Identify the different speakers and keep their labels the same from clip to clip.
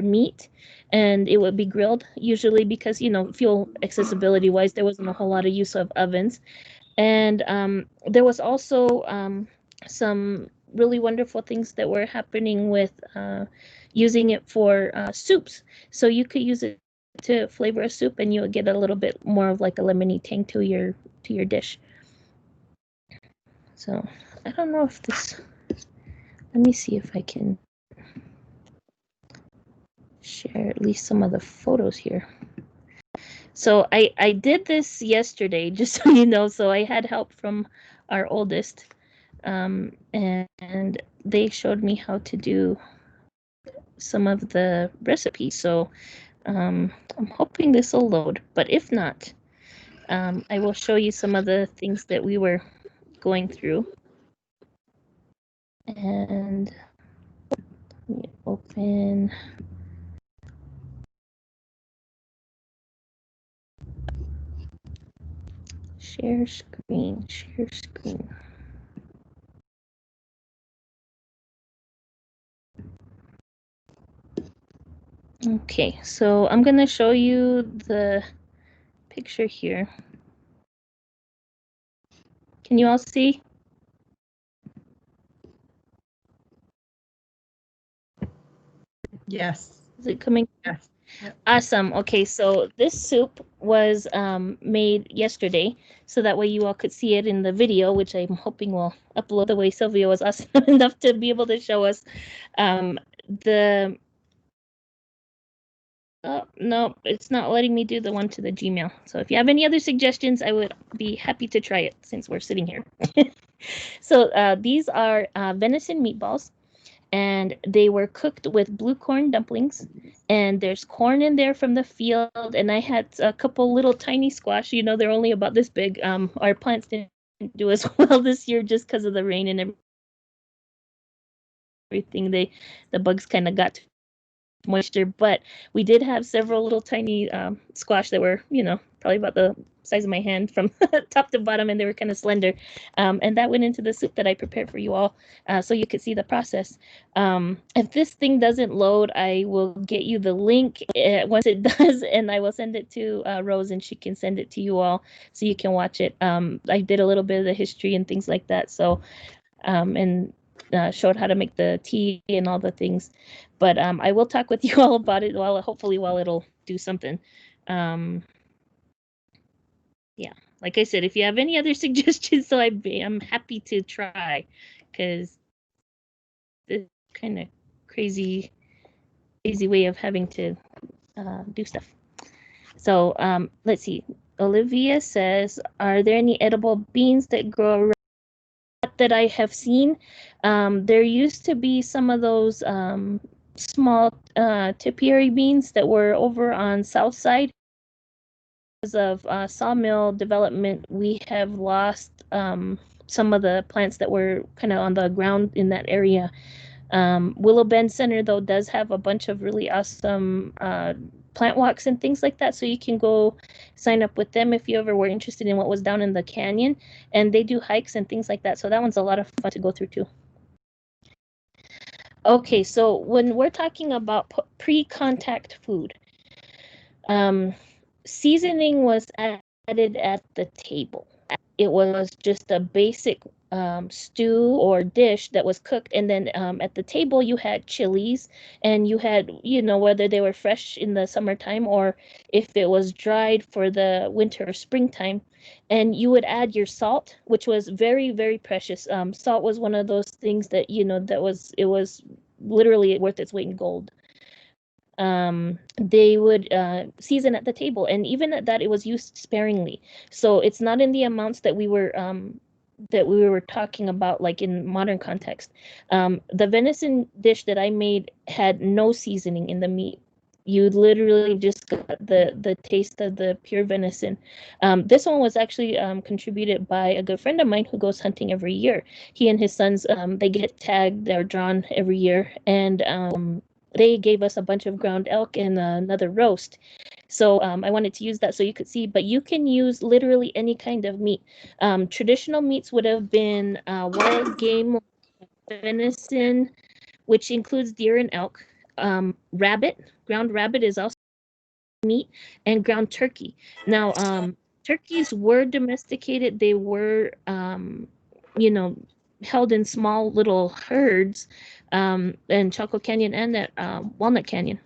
Speaker 1: meat, and it would be grilled, usually because, fuel accessibility wise, there wasn't a whole lot of use of ovens. And there was also some really wonderful things that were happening with using it for soups. So you could use it to flavor a soup, and you would get a little bit more of like a lemony tang to your dish. So I don't know if this. Let me see if I can share at least some of the photos here. So I did this yesterday, just so you know. So I had help from our oldest, and they showed me how to do some of the recipes. So I'm hoping this will load, but if not, I will show you some of the things that we were going through. And let me open. Share screen. Okay, so I'm gonna show you the picture here. Can you all see?
Speaker 2: Yes.
Speaker 1: Is it coming?
Speaker 2: Yes. Yep.
Speaker 1: Awesome. Okay, so this soup was made yesterday, so that way you all could see it in the video, which I'm hoping will upload the way Sylvia was awesome enough to be able to show us. The Oh, no, it's not letting me do the one to the Gmail. So if you have any other suggestions, I would be happy to try it since we're sitting here. So these are venison meatballs, and they were cooked with blue corn dumplings. And there's corn in there from the field. And I had a couple little tiny squash. They're only about this big. Our plants didn't do as well this year just because of the rain and everything. The bugs kind of got moisture, but we did have several little tiny squash that were, probably about the size of my hand from top to bottom, and they were kind of slender. And that went into the soup that I prepared for you all, so you could see the process. If this thing doesn't load, I will get you the link once it does, and I will send it to Rose, and she can send it to you all so you can watch it. I did a little bit of the history and things like that, so and showed how to make the tea and all the things. But I will talk with you all about it hopefully while it'll do something. Yeah, like I said, if you have any other suggestions, so I'm happy to try, because this kind of crazy way of having to do stuff. So let's see. Olivia says, are there any edible beans that grow around that I have seen? There used to be some of those small topiary beans that were over on South Side. Because of sawmill development, we have lost some of the plants that were kind of on the ground in that area. Willow Bend Center, though, does have a bunch of really awesome plant walks and things like that, so you can go sign up with them if you ever were interested in what was down in the canyon, and they do hikes and things like that, so that one's a lot of fun to go through too. Okay, so when we're talking about pre-contact food, seasoning was added at the table. It was just a basic stew or dish that was cooked, and then at the table you had chilies, and you had, whether they were fresh in the summertime or if it was dried for the winter or springtime, and you would add your salt, which was very, very precious. Salt was one of those things that it was literally worth its weight in gold. They would season at the table, and even at that, it was used sparingly. So it's not in the amounts that we were talking about, like in modern context. The venison dish that I made had no seasoning in the meat. You literally just got the taste of the pure venison. This one was actually contributed by a good friend of mine who goes hunting every year. He and his sons, they get tagged, they're drawn every year, and they gave us a bunch of ground elk and another roast. So I wanted to use that so you could see, but you can use literally any kind of meat. Traditional meats would have been wild game, venison, which includes deer and elk. Rabbit, ground rabbit is also meat, and ground turkey. Now, turkeys were domesticated. They were, you know, held in small little herds in Chaco Canyon and at Walnut Canyon.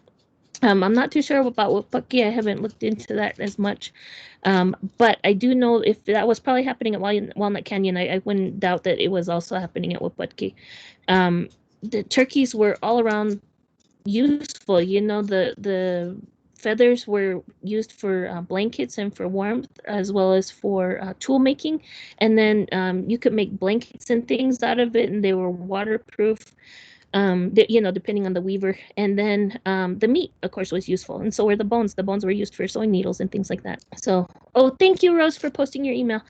Speaker 1: I'm not too sure about Wapaki. I haven't looked into that as much. But I do know if that was probably happening at Walnut Canyon, I wouldn't doubt that it was also happening at Wapaki. The turkeys were all around useful. The feathers were used for blankets and for warmth, as well as for tool making. And then you could make blankets and things out of it, and they were waterproof. Depending on the weaver. And then the meat, of course, was useful, and so were the bones. The bones were used for sewing needles and things like that. So, oh, thank you, Rose, for posting your email.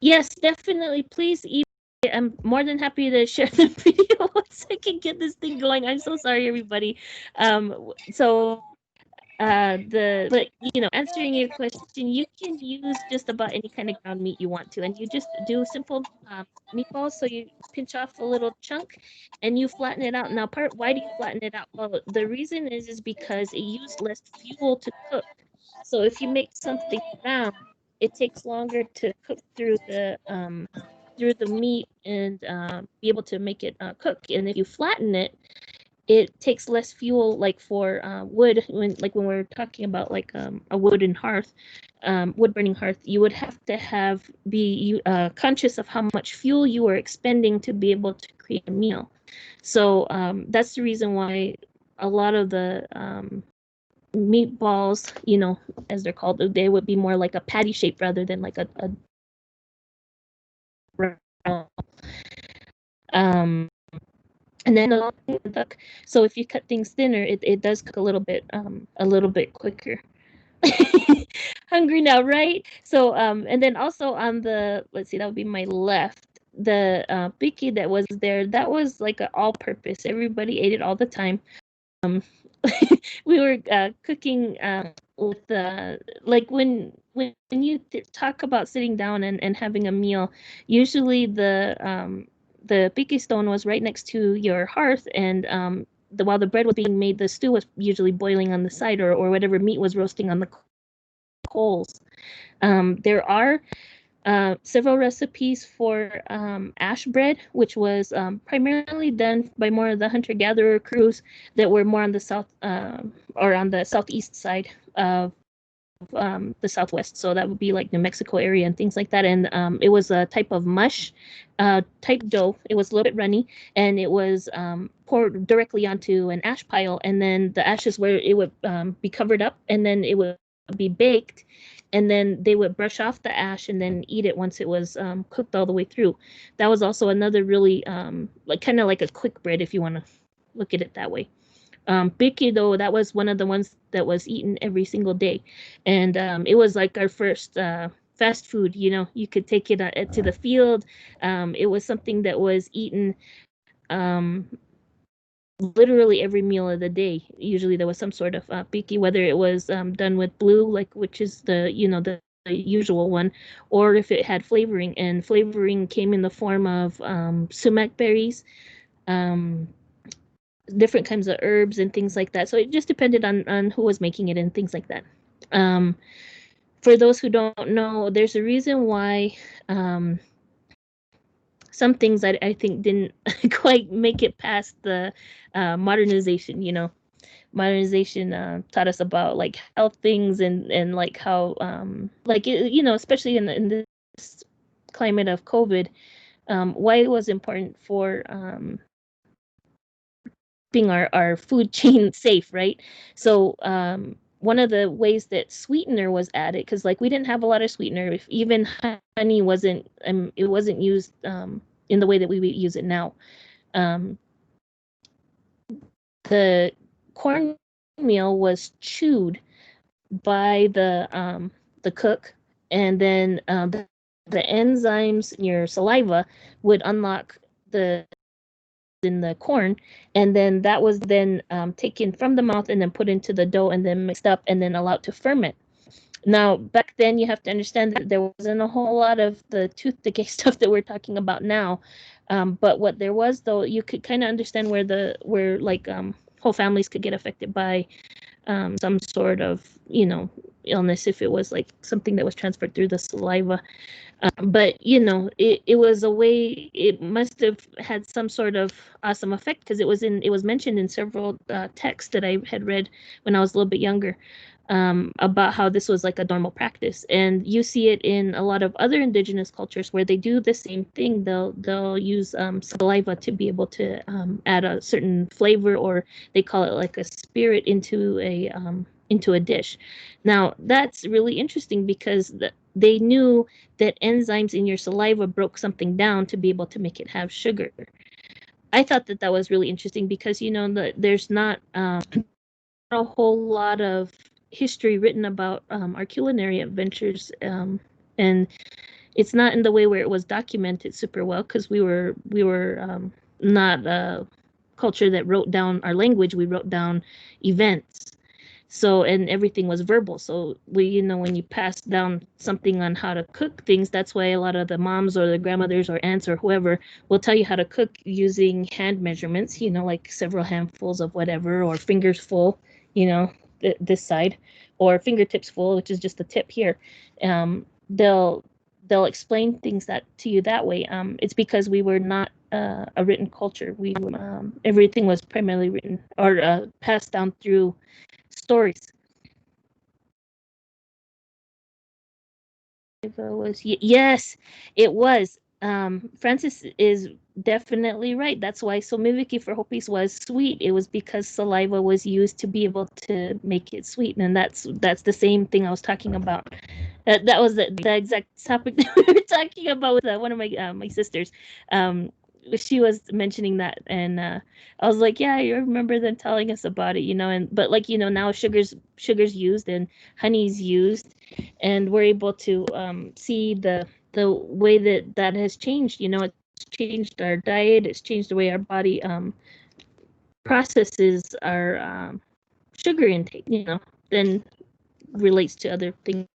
Speaker 1: Yes, definitely. Please I'm more than happy to share the video once I can get this thing going. I'm so sorry, everybody. But answering your question, you can use just about any kind of ground meat you want to, and you just do simple meatballs. So you pinch off a little chunk and you flatten it out. Now, why do you flatten it out? Well, the reason is because it used less fuel to cook. So if you make something round, it takes longer to cook through the meat and be able to make it cook. And if you flatten it, it takes less fuel, like for wood. When we're talking about like a wooden hearth, wood burning hearth, you would have to be conscious of how much fuel you are expending to be able to create a meal. So that's the reason why a lot of the meatballs, as they're called, they would be more like a patty shape rather than like a um and then the duck. So if you cut things thinner, it does cook a little bit quicker. Hungry now, right? So and then also on the, let's see, that would be my left. The piki that was there, that was like an all-purpose. Everybody ate it all the time. We were cooking with like when you talk about sitting down and having a meal, usually the piki stone was right next to your hearth, and while the bread was being made, the stew was usually boiling on the side, or whatever meat was roasting on the coals. There are several recipes for ash bread, which was primarily done by more of the hunter-gatherer crews that were more on the south or on the southeast side of the Southwest. So that would be like New Mexico area and things like that. And it was a type of mush type dough. It was a little bit runny, and it was poured directly onto an ash pile. And then the ashes, where it would be covered up, and then it would be baked. And then they would brush off the ash and then eat it once it was cooked all the way through. That was also another really like kind of like a quick bread, if you want to look at it that way. Biki, though, that was one of the ones that was eaten every single day, and it was like our first fast food. You could take it to the field. It was something that was eaten literally every meal of the day. Usually there was some sort of biki, whether it was done with blue, which is the usual one, or if it had flavoring, and flavoring came in the form of sumac berries, different kinds of herbs and things like that. So it just depended on who was making it and things like that. For those who don't know, there's a reason why some things I think didn't quite make it past the modernization. Modernization taught us about like health things and like how especially in this climate of COVID, why it was important for keeping our food chain safe, right? So one of the ways that sweetener was added, because like we didn't have a lot of sweetener, if even honey wasn't used in the way that we use it now. The cornmeal was chewed by the cook, and then the enzymes in your saliva would unlock in the corn, and then that was then taken from the mouth and then put into the dough and then mixed up and then allowed to ferment. Now, back then, you have to understand that there wasn't a whole lot of the tooth decay stuff that we're talking about now. But what there was, though, you could kind of understand where like whole families could get affected by some sort of, illness if it was like something that was transferred through the saliva. But it was a way. It must have had some sort of awesome effect because it was mentioned in several texts that I had read when I was a little bit younger, about how this was like a normal practice. And you see it in a lot of other indigenous cultures where they do the same thing. They'll use saliva to be able to add a certain flavor, or they call it like a spirit into a dish. Now that's really interesting because they knew that enzymes in your saliva broke something down to be able to make it have sugar. I thought that was really interesting because there's not a whole lot of history written about our culinary adventures, and it's not in the way where it was documented super well because we were not a culture that wrote down our language. We wrote down events. So, and everything was verbal. So when you pass down something on how to cook things, that's why a lot of the moms or the grandmothers or aunts or whoever will tell you how to cook using hand measurements, like several handfuls of whatever, or fingers full, this side, or fingertips full, which is just the tip here. They'll explain things that to you that way. It's because we were not a written culture. Everything was primarily written or passed down through stories. Yes, it was. Francis is definitely right. That's why Somiviki for Hopis was sweet. It was because saliva was used to be able to make it sweet, and that's the same thing I was talking about. That was the exact topic that we were talking about with one of my sisters. She was mentioning that, and I was like, yeah, I remember them telling us about it, but like now sugar's used and honey's used, and we're able to see the way that has changed. It's changed our diet. It's changed the way our body processes our sugar intake. Then relates to other things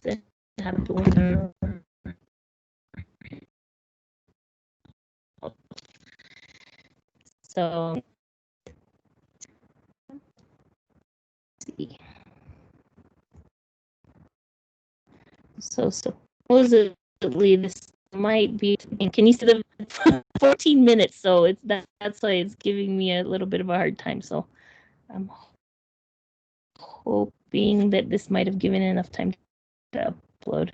Speaker 1: that happen to us. So, let's see. So supposedly this might be. And can you see the 14 minutes? So that's why it's giving me a little bit of a hard time. So I'm hoping that this might have given enough time to upload.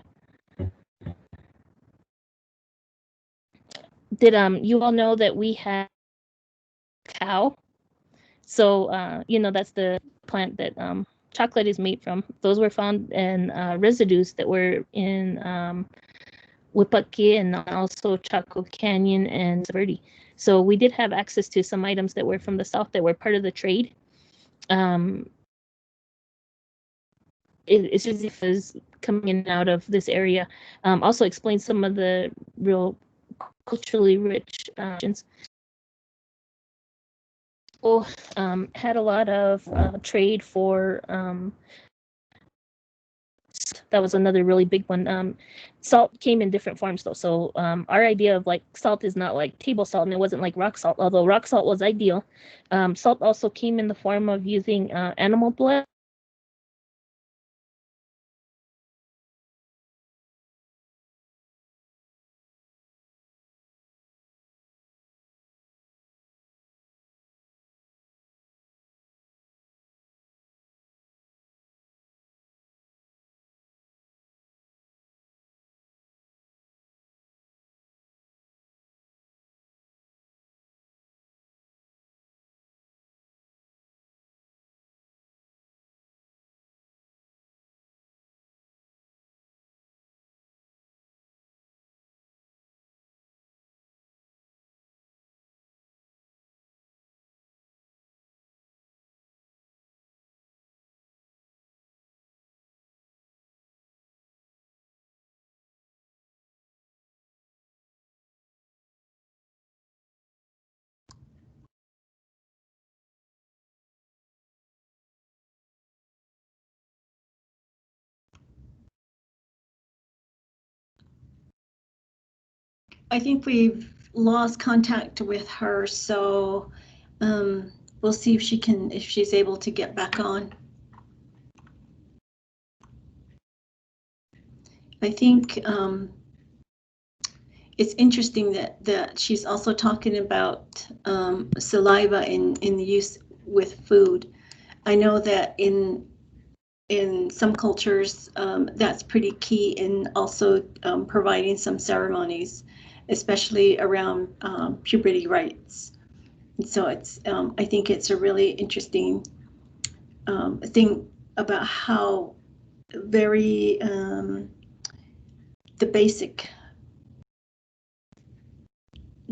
Speaker 1: Did you all know that we have cow? So that's the plant that chocolate is made from. Those were found in residues that were in Wipaki and also Chaco Canyon and Verde. So we did have access to some items that were from the south that were part of the trade. It's just because coming in and out of this area also explains some of the real culturally rich had a lot of trade for that was another really big one. Salt came in different forms though. So our idea of like salt is not like table salt, and it wasn't like rock salt, although rock salt was ideal. Salt also came in the form of using animal blood.
Speaker 2: think we've lost contact with her, so we'll see if she's able to get back on. I think it's interesting that she's also talking about saliva in the use with food. I know that in some cultures that's pretty key in also providing some ceremonies, especially around puberty rites. And so it's I think it's a really interesting thing about how very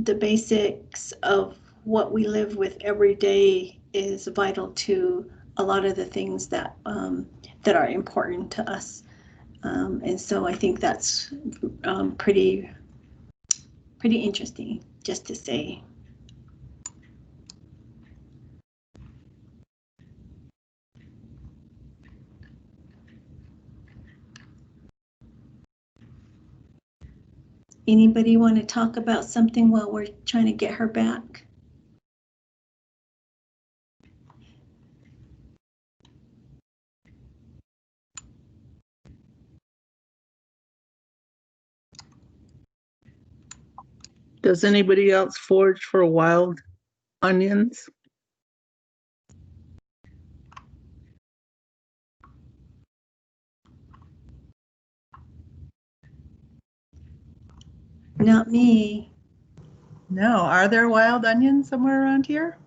Speaker 2: the basics of what we live with every day is vital to a lot of the things that that are important to us, and so I think that's pretty interesting, just to say. Anybody want to talk about something while we're trying to get her back?
Speaker 3: Does anybody else forage for wild onions?
Speaker 2: Not me.
Speaker 4: No, are there wild onions somewhere around here?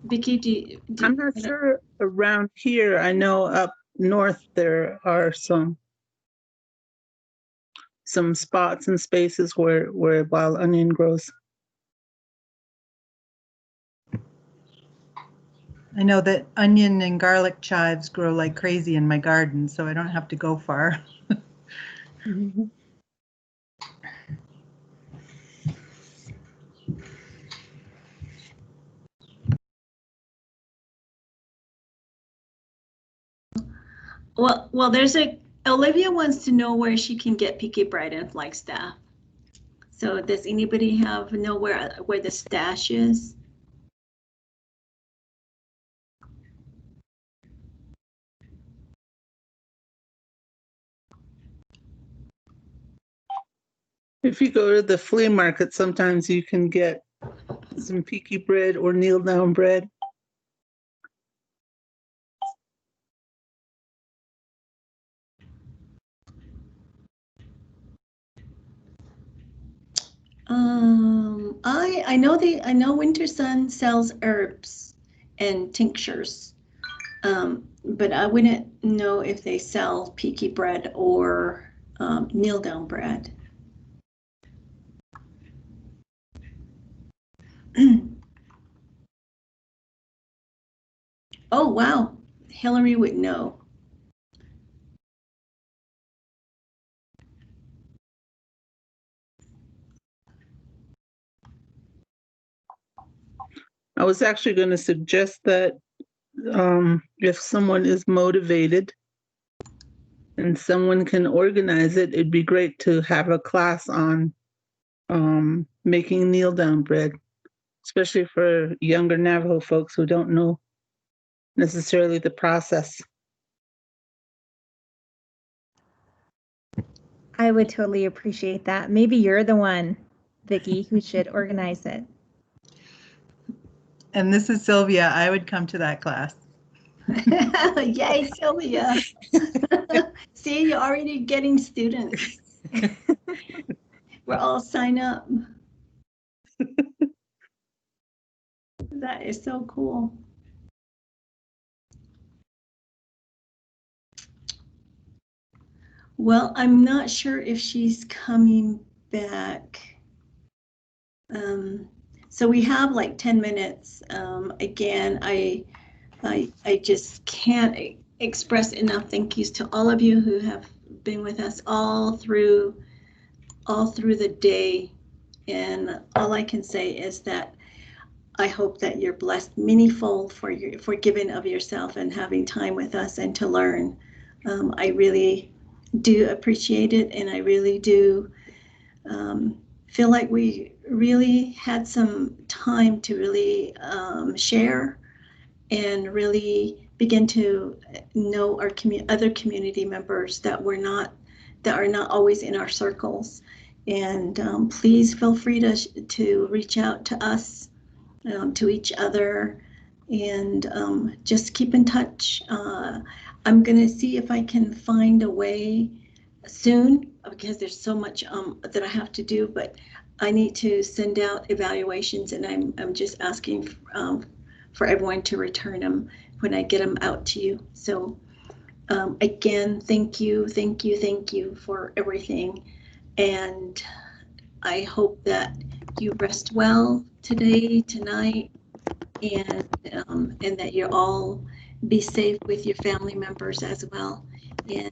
Speaker 2: Vicki,
Speaker 3: I'm not sure around here. I know up north there are some spots and spaces where wild onion grows.
Speaker 4: I know that onion and garlic chives grow like crazy in my garden, so I don't have to go far.
Speaker 3: Mm-hmm.
Speaker 2: Well, Olivia wants to know where she can get picky bread in Flagstaff. So does anybody know where the stash is?
Speaker 3: If you go to the flea market, sometimes you can get some peaky bread or kneel down bread.
Speaker 2: I know Winter Sun sells herbs and tinctures, but I wouldn't know if they sell peaky bread or kneel down bread. Oh wow, Hillary would know.
Speaker 3: I was actually going to suggest that if someone is motivated and someone can organize it, it'd be great to have a class on making kneel down bread, especially for younger Navajo folks who don't know necessarily the process.
Speaker 5: I would totally appreciate that. Maybe you're the one, Vicki, who should organize it.
Speaker 4: And this is Sylvia. I would come to that class.
Speaker 2: Yay, Sylvia. See, you're already getting students. We're all sign up. That is so cool. Well, I'm not sure if she's coming back. So we have like 10 minutes. Again, I just can't express enough thank yous to all of you who have been with us all through the day. And all I can say is that I hope that you're blessed manyfold for giving of yourself and having time with us and to learn. I really do appreciate it, and I really do feel like we really had some time to really share and really begin to know our other community members that are not always in our circles. And please feel free to reach out to us, to each other, and just keep in touch. I'm going to see if I can find a way soon, because there's so much that I have to do, but I need to send out evaluations, and I'm just asking for everyone to return them when I get them out to you. So again, thank you for everything, and I hope that you rest well today, tonight, and that you all be safe with your family members as well. And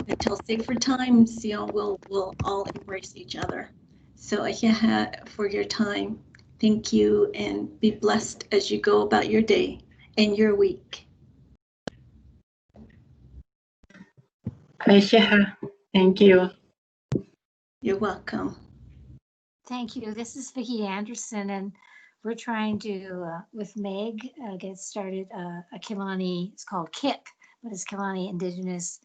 Speaker 2: until safer times, we'll all embrace each other. So for your time, thank you, and be blessed as you go about your day and your week.
Speaker 6: Aisha, thank you.
Speaker 2: You're welcome.
Speaker 7: Thank you. This is Vicki Anderson, and we're trying to, with Meg, get started a Killarney, it's called KIC, but it's Killarney Indigenous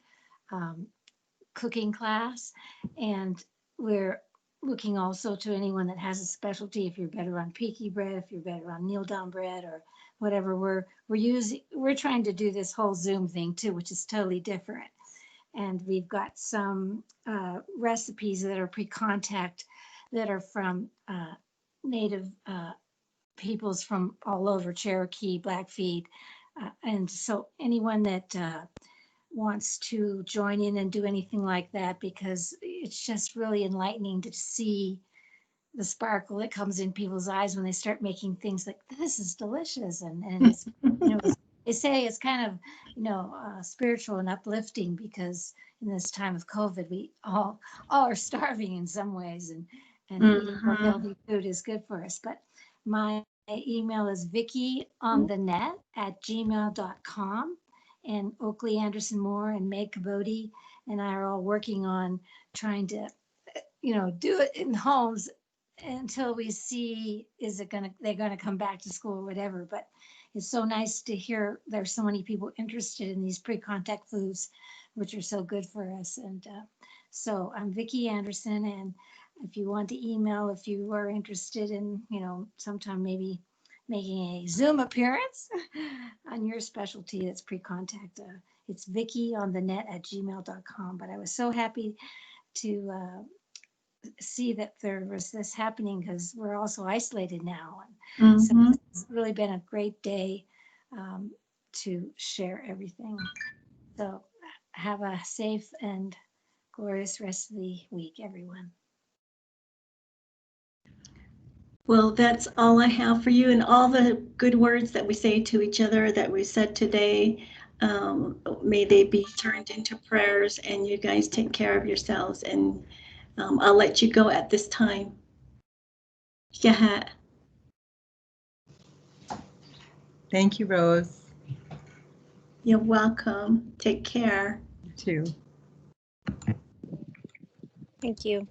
Speaker 7: cooking class. And we're looking also to anyone that has a specialty, if you're better on peaky bread, if you're better on kneel down bread or whatever. We're trying to do this whole Zoom thing too, which is totally different. And we've got some recipes that are pre-contact that are from Native peoples from all over, Cherokee, Blackfeet. And so anyone that wants to join in and do anything like that, because it's just really enlightening to see the sparkle that comes in people's eyes when they start making things like, this is delicious. And it's, they say it's kind of, spiritual and uplifting, because in this time of COVID, we all are starving in some ways, and eating more healthy food is good for us. But my email is vickyonthenet@gmail.com. And Oakley Anderson Moore and Meg Caboti and I are all working on trying to, do it in homes until we see, they're gonna come back to school or whatever. But it's so nice to hear there's so many people interested in these pre-contact foods, which are so good for us. And so I'm Vicki Anderson, and if you want to email, if you are interested in, sometime maybe making a Zoom appearance on your specialty that's pre-contact, it's vickyonthenet@gmail.com. But I was so happy to see that there was this happening, because we're also isolated now. And so it's really been a great day to share everything. So have a safe and glorious rest of the week, everyone.
Speaker 2: Well, that's all I have for you, and all the good words that we say to each other that we said today, may they be turned into prayers, and you guys take care of yourselves. And I'll let you go at this time. Yeah.
Speaker 4: Thank you, Rose.
Speaker 2: You're welcome. Take care.
Speaker 4: You too.
Speaker 1: Thank you.